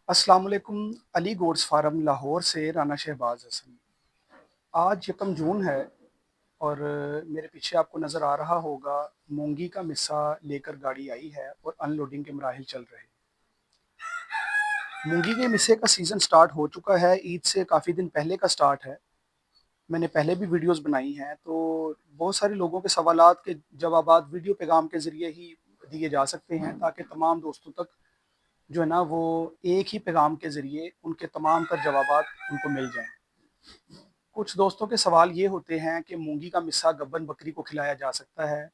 अस्सलाम वालेकुम। Ali gods farm Lahore से राना शहबाज हसन। आज 1 जून है और मेरे पीछे आपको नज़र आ रहा होगा मूंगी का मिस्सा लेकर गाड़ी आई है और अनलोडिंग के मराहिल चल रहे हैं। मूंगी के मिस्से का सीज़न स्टार्ट हो चुका है, ईद से काफ़ी दिन पहले का स्टार्ट है। मैंने पहले भी वीडियोस बनाई हैं, तो बहुत सारे लोगों के सवालात के जवाबात वीडियो पैगाम के ज़रिए ही दिए जा सकते हैं, ताकि तमाम दोस्तों तक जो है ना वो एक ही पैगाम के ज़रिए उनके तमाम तर जवाबात उनको मिल जाएँ। कुछ दोस्तों के सवाल ये होते हैं कि मूंगी का मिस्सा गब्बन बकरी को खिलाया जा सकता है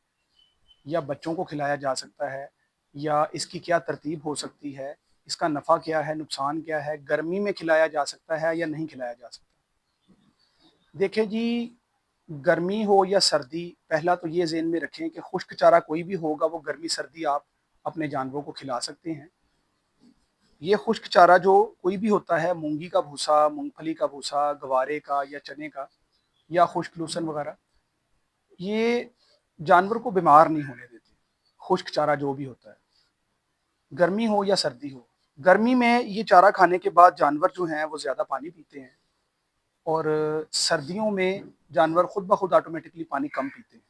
या बच्चों को खिलाया जा सकता है, या इसकी क्या तरतीब हो सकती है, इसका नफ़ा क्या है, नुकसान क्या है, गर्मी में खिलाया जा सकता है या नहीं खिलाया जा सकता। देखिए जी, गर्मी हो या सर्दी, पहला तो ये ज़हन में रखें कि खुश्क चारा कोई भी होगा वो गर्मी सर्दी आप अपने जानवरों को खिला सकते हैं। ये खुश्क चारा जो कोई भी होता है, मूंगी का भूसा, मूंगफली का भूसा, गवारे का या चने का या खुश्क लूसन वगैरह, ये जानवर को बीमार नहीं होने देते। खुश्क चारा जो भी होता है, गर्मी हो या सर्दी हो, गर्मी में ये चारा खाने के बाद जानवर जो हैं वो ज़्यादा पानी पीते हैं, और सर्दियों में जानवर खुद ब खुद ऑटोमेटिकली पानी कम पीते हैं।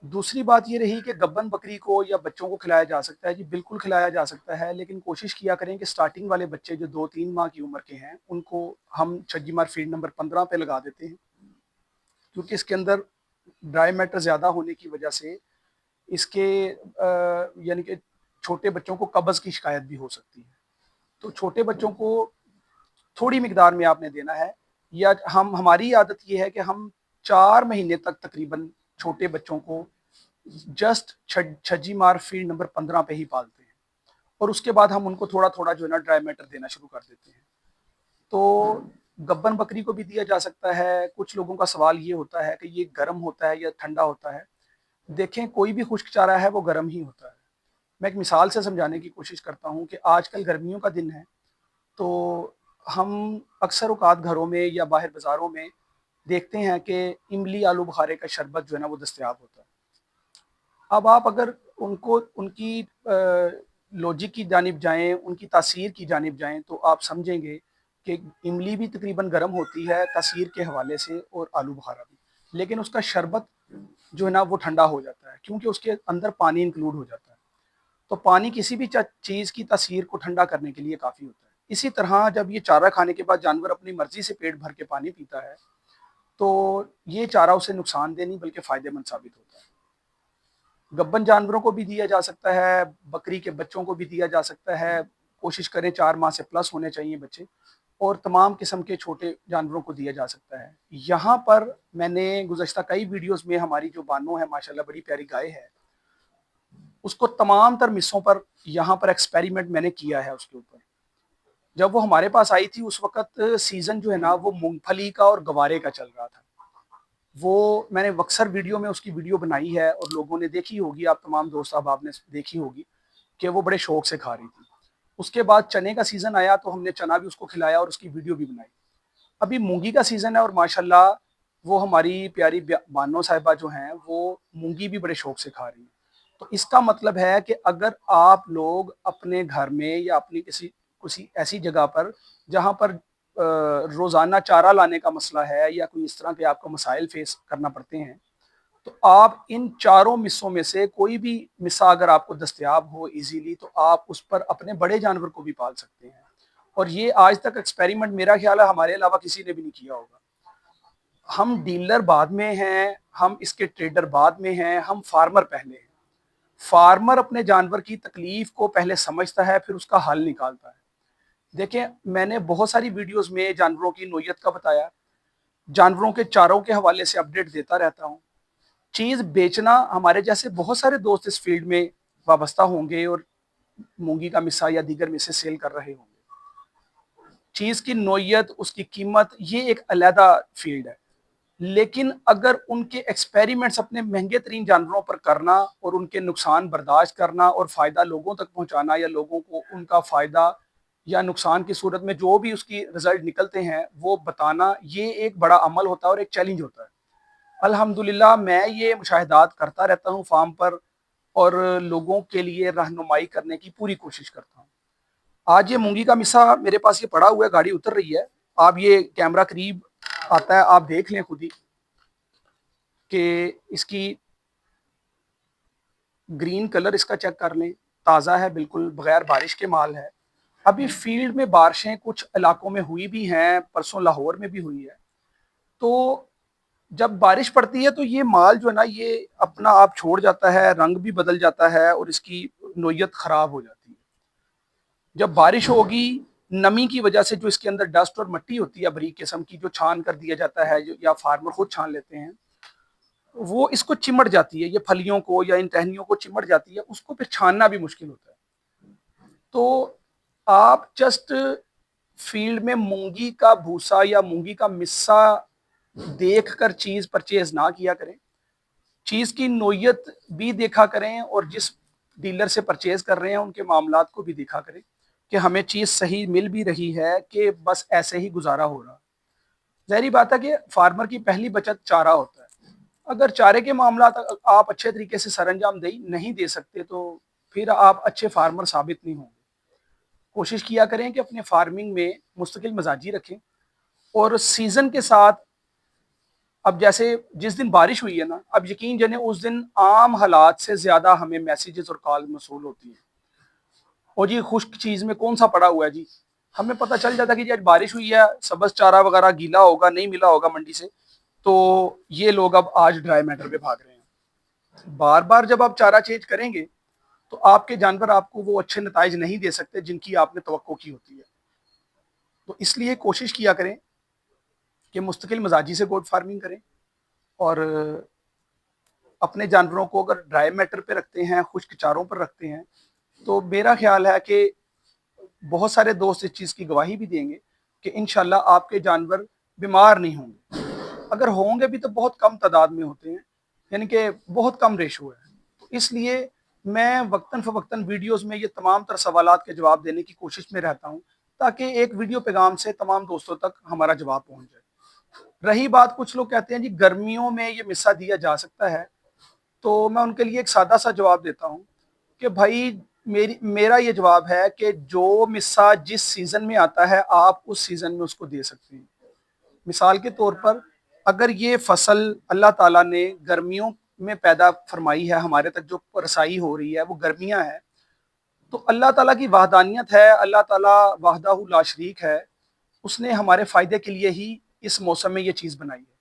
दूसरी बात ये रही कि गब्बन बकरी को या बच्चों को खिलाया जा सकता है। जी बिल्कुल खिलाया जा सकता है, लेकिन कोशिश किया करें कि स्टार्टिंग वाले बच्चे जो 2-3 माह की उम्र के हैं उनको हम छज्जीमार फीड नंबर 15 पे लगा देते हैं, क्योंकि इसके अंदर ड्राई मैटर ज़्यादा होने की वजह से इसके यानी कि छोटे बच्चों को कब्ज़ की शिकायत भी हो सकती है। तो छोटे बच्चों को थोड़ी मिकदार में आपने देना है, या हमारी आदत ये है कि हम 4 महीने तक तकरीबन छोटे बच्चों को जस्ट छज्जी मार फीड नंबर 15 पे ही पालते हैं, और उसके बाद हम उनको थोड़ा-थोड़ा जो है ना ड्राई मैटर देना शुरू कर देते हैं। तो गब्बन बकरी को भी दिया जा सकता है। कुछ लोगों का सवाल ये होता है कि ये गर्म होता है या ठंडा होता है। देखें, कोई भी खुश्क चारा है वो गर्म ही होता है। मैं एक मिसाल से समझाने की कोशिश करता हूँ कि आजकल गर्मियों का दिन है, तो हम अक्सर औकात घरों में या बाहर बाज़ारों में देखते हैं कि इमली आलू बुखारे का शरबत जो है ना वो दस्तयाब होता है। अब आप अगर उनको उनकी लॉजिक की जानिब जाएँ, उनकी तासीर की जानिब जाएँ, तो आप समझेंगे कि इमली भी तकरीबन गर्म होती है तासीर के हवाले से, और आलू बुखारा भी। लेकिन उसका शरबत जो है ना वो ठंडा हो जाता है, क्योंकि उसके अंदर पानी इंक्लूड हो जाता है। तो पानी किसी भी चीज़ की तासीर को ठंडा करने के लिए काफ़ी होता है। इसी तरह जब ये चारा खाने के बाद जानवर अपनी मर्ज़ी से पेट भर के पानी पीता है, तो ये चारा उसे नुकसानदेह नहीं बल्कि फ़ायदेमंद साबित होता है। गब्बन जानवरों को भी दिया जा सकता है, बकरी के बच्चों को भी दिया जा सकता है। कोशिश करें 4 माह से प्लस होने चाहिए बच्चे, और तमाम किस्म के छोटे जानवरों को दिया जा सकता है। यहाँ पर मैंने गुज़श्ता कई वीडियोज़ में हमारी जो बानो है माशाल्लाह बड़ी प्यारी गाय है, उसको तमाम तर मिस्सों पर यहाँ पर एक्सपेरिमेंट मैंने किया है उसके ऊपर। जब वो हमारे पास आई थी उस वक़्त सीज़न जो है ना वो मूँगफली का और गवारे का चल रहा था। वो मैंने अक्सर वीडियो में उसकी वीडियो बनाई है और लोगों ने देखी होगी, आप तमाम दोस्त अहबाब ने देखी होगी कि वो बड़े शौक से खा रही थी। उसके बाद चने का सीज़न आया तो हमने चना भी उसको खिलाया और उसकी वीडियो भी बनाई। अभी मूँगी का सीज़न है और माशाल्लाह वो हमारी प्यारी बानो साहिबा जो हैं वो मूँगी भी बड़े शौक से खा रही हैं। तो इसका मतलब है कि अगर आप लोग अपने घर में या अपनी किसी किसी ऐसी जगह पर जहाँ पर रोज़ाना चारा लाने का मसला है या कोई इस तरह के आपको मसाइल फेस करना पड़ते हैं, तो आप इन चारों मिस्सों में से कोई भी मिस्सा अगर आपको दस्तयाब हो ईज़िली, तो आप उस पर अपने बड़े जानवर को भी पाल सकते हैं। और ये आज तक एक्सपेरिमेंट मेरा ख्याल है हमारे अलावा किसी ने भी नहीं किया होगा। हम डीलर बाद में हैं, हम इसके ट्रेडर बाद में हैं, हम फार्मर पहले हैं। फार्मर अपने जानवर की तकलीफ को पहले समझता है, फिर उसका हल निकालता है। देखें, मैंने बहुत सारी वीडियोज़ में जानवरों की नोयत का बताया, जानवरों के चारों के हवाले से अपडेट देता रहता हूँ। चीज़ बेचना, हमारे जैसे बहुत सारे दोस्त इस फील्ड में वाबस्ता होंगे और मूँगी का मिस्सा या दीगर मिस्से सेल कर रहे होंगे। चीज़ की नोयत, उसकी कीमत, ये एक अलहदा फील्ड है। लेकिन अगर उनके एक्सपेरिमेंट्स अपने महँगे तरीन जानवरों पर करना और उनके नुकसान बर्दाश्त करना और फ़ायदा लोगों तक पहुँचाना, या लोगों को उनका फ़ायदा या नुकसान की सूरत में जो भी उसकी रिज़ल्ट निकलते हैं, वो बताना, ये एक बड़ा अमल होता है और एक चैलेंज होता है। अल्हम्दुलिल्लाह मैं ये मुशाहिदात करता रहता हूँ फ़ार्म पर, और लोगों के लिए रहनुमाई करने की पूरी कोशिश करता हूँ। آج یہ مونگی کا مسا میرے پاس یہ پڑا ہوا ہے، گاڑی اتر رہی ہے، آپ یہ کیمرہ قریب آتا ہے، آپ دیکھ لیں خود ہی کہ اس کی گرین کلر اس کا چیک کر لیں، تازہ ہے بالکل، بغیر بارش کے مال ہے۔ ابھی فیلڈ میں بارشیں کچھ علاقوں میں ہوئی بھی ہیں، پرسوں لاہور میں بھی ہوئی ہے، تو جب بارش پڑتی ہے تو یہ مال جو ہے نا یہ اپنا آپ چھوڑ جاتا ہے، رنگ بھی بدل جاتا ہے اور اس کی نوعیت خراب ہو جاتی ہے۔ جب بارش ہوگی، نمی کی وجہ سے جو اس کے اندر ڈسٹ اور مٹی ہوتی ہے بریک قسم کی، جو چھان کر دیا جاتا ہے یا فارمر خود چھان لیتے ہیں، وہ اس کو چمٹ جاتی ہے، یہ پھلیوں کو یا ان ٹہنیوں کو چمٹ جاتی ہے، اس کو پھر چھاننا بھی مشکل ہوتا ہے۔ تو آپ جسٹ فیلڈ میں مونگی کا بھوسا یا مونگی کا مسا دیکھ کر چیز پرچیز نہ کیا کریں، چیز کی نوعیت بھی دیکھا کریں اور جس ڈیلر سے پرچیز کر رہے ہیں ان کے معاملات کو بھی دیکھا کریں کہ ہمیں چیز صحیح مل بھی رہی ہے کہ بس ایسے ہی گزارا ہو رہا۔ ظاہری بات ہے کہ فارمر کی پہلی بچت چارہ ہوتا ہے، اگر چارے کے معاملات آپ اچھے طریقے سے سر انجام نہیں دے سکتے تو پھر آپ اچھے فارمر ثابت نہیں ہوں گے۔ کوشش کیا کریں کہ اپنے فارمنگ میں مستقل مزاجی رکھیں اور سیزن کے ساتھ، اب جیسے جس دن بارش ہوئی ہے نا، اب یقین جانیں اس دن عام حالات سے زیادہ ہمیں میسیجز اور کال موصول ہوتی ہیں، اور جی خشک چیز میں کون سا پڑا ہوا ہے جی، ہمیں پتہ چل جاتا کہ جی آج بارش ہوئی ہے، سبز چارہ وغیرہ گیلا ہوگا، نہیں ملا ہوگا منڈی سے، تو یہ لوگ اب آج ڈرائی میٹر پہ بھاگ رہے ہیں۔ بار بار جب آپ چارہ چینج کریں گے تو آپ کے جانور آپ کو وہ اچھے نتائج نہیں دے سکتے جن کی آپ نے توقع کی ہوتی ہے۔ تو اس لیے کوشش کیا کریں کہ مستقل مزاجی سے گوٹ فارمنگ کریں، اور اپنے جانوروں کو اگر ڈرائی میٹر پہ رکھتے ہیں، خشک چاروں پر رکھتے ہیں، تو میرا خیال ہے کہ بہت سارے دوست اس چیز کی گواہی بھی دیں گے کہ انشاءاللہ آپ کے جانور بیمار نہیں ہوں گے۔ اگر ہوں گے بھی تو بہت کم تعداد میں ہوتے ہیں، یعنی کہ بہت کم ریشو ہے۔ تو اس لیے میں وقتاً فوقتاً ویڈیوز میں یہ تمام تر سوالات کے جواب دینے کی کوشش میں رہتا ہوں، تاکہ ایک ویڈیو پیغام سے تمام دوستوں تک ہمارا جواب پہنچ جائے۔ رہی بات، کچھ لوگ کہتے ہیں جی گرمیوں میں یہ مسا دیا جا سکتا ہے، تو میں ان کے لیے ایک سادہ سا جواب دیتا ہوں کہ بھائی میرا یہ جواب ہے کہ جو مسا جس سیزن میں آتا ہے آپ اس سیزن میں اس کو دے سکتے ہیں۔ مثال کے طور پر اگر یہ فصل اللہ تعالیٰ نے گرمیوں میں پیدا فرمائی ہے، ہمارے تک جو رسائی ہو رہی ہے وہ گرمیاں ہیں، تو اللہ تعالیٰ کی وحدانیت ہے، اللہ تعالیٰ وحدہ لا شریک ہے، اس نے ہمارے فائدے کے لیے ہی اس موسم میں یہ چیز بنائی ہے۔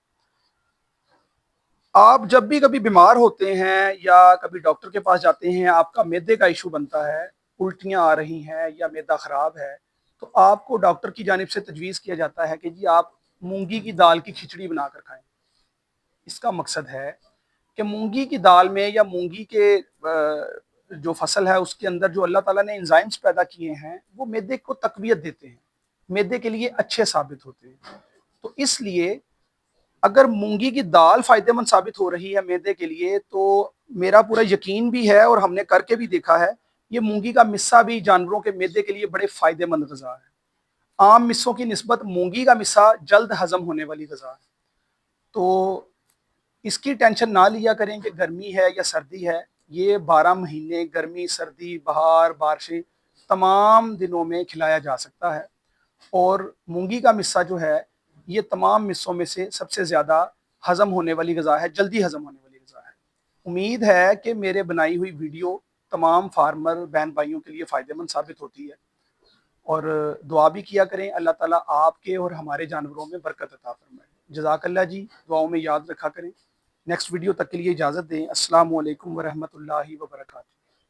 آپ جب بھی کبھی بیمار ہوتے ہیں یا کبھی ڈاکٹر کے پاس جاتے ہیں، آپ کا معدے کا ایشو بنتا ہے، الٹیاں آ رہی ہیں یا معدہ خراب ہے، تو آپ کو ڈاکٹر کی جانب سے تجویز کیا جاتا ہے کہ جی آپ مونگی کی دال کی کھچڑی بنا کر کھائیں۔ اس کا مقصد ہے کہ مونگی کی دال میں یا مونگی کے جو فصل ہے اس کے اندر جو اللہ تعالیٰ نے انزائمز پیدا کیے ہیں وہ معدے کو تقویت دیتے ہیں، معدے کے لیے اچھے ثابت ہوتے ہیں۔ تو اس لیے اگر مونگی کی دال فائدہ مند ثابت ہو رہی ہے معدے کے لیے، تو میرا پورا یقین بھی ہے اور ہم نے کر کے بھی دیکھا ہے، یہ مونگی کا مسا بھی جانوروں کے معدے کے لیے بڑے فائدہ مند غذا ہے۔ عام مسوں کی نسبت مونگی کا مسا جلد ہضم ہونے والی غذا ہے۔ تو اس کی ٹینشن نہ لیا کریں کہ گرمی ہے یا سردی ہے، یہ 12 مہینے گرمی، سردی، بہار، بارشیں تمام دنوں میں کھلایا جا سکتا ہے، اور مونگی کا مسا جو ہے یہ تمام مسوں میں سے سب سے زیادہ ہضم ہونے والی غذا ہے، جلدی ہضم ہونے والی غذا ہے۔ امید ہے کہ میرے بنائی ہوئی ویڈیو تمام فارمر بہن بھائیوں کے لیے فائدہ مند ثابت ہوتی ہے، اور دعا بھی کیا کریں اللہ تعالیٰ آپ کے اور ہمارے جانوروں میں برکت عطا فرمائے۔ جزاک اللہ جی، دعاؤں میں یاد رکھا کریں۔ نیکسٹ ویڈیو تک کے لیے اجازت دیں۔ السلام علیکم ورحمۃ اللہ وبرکاتہ۔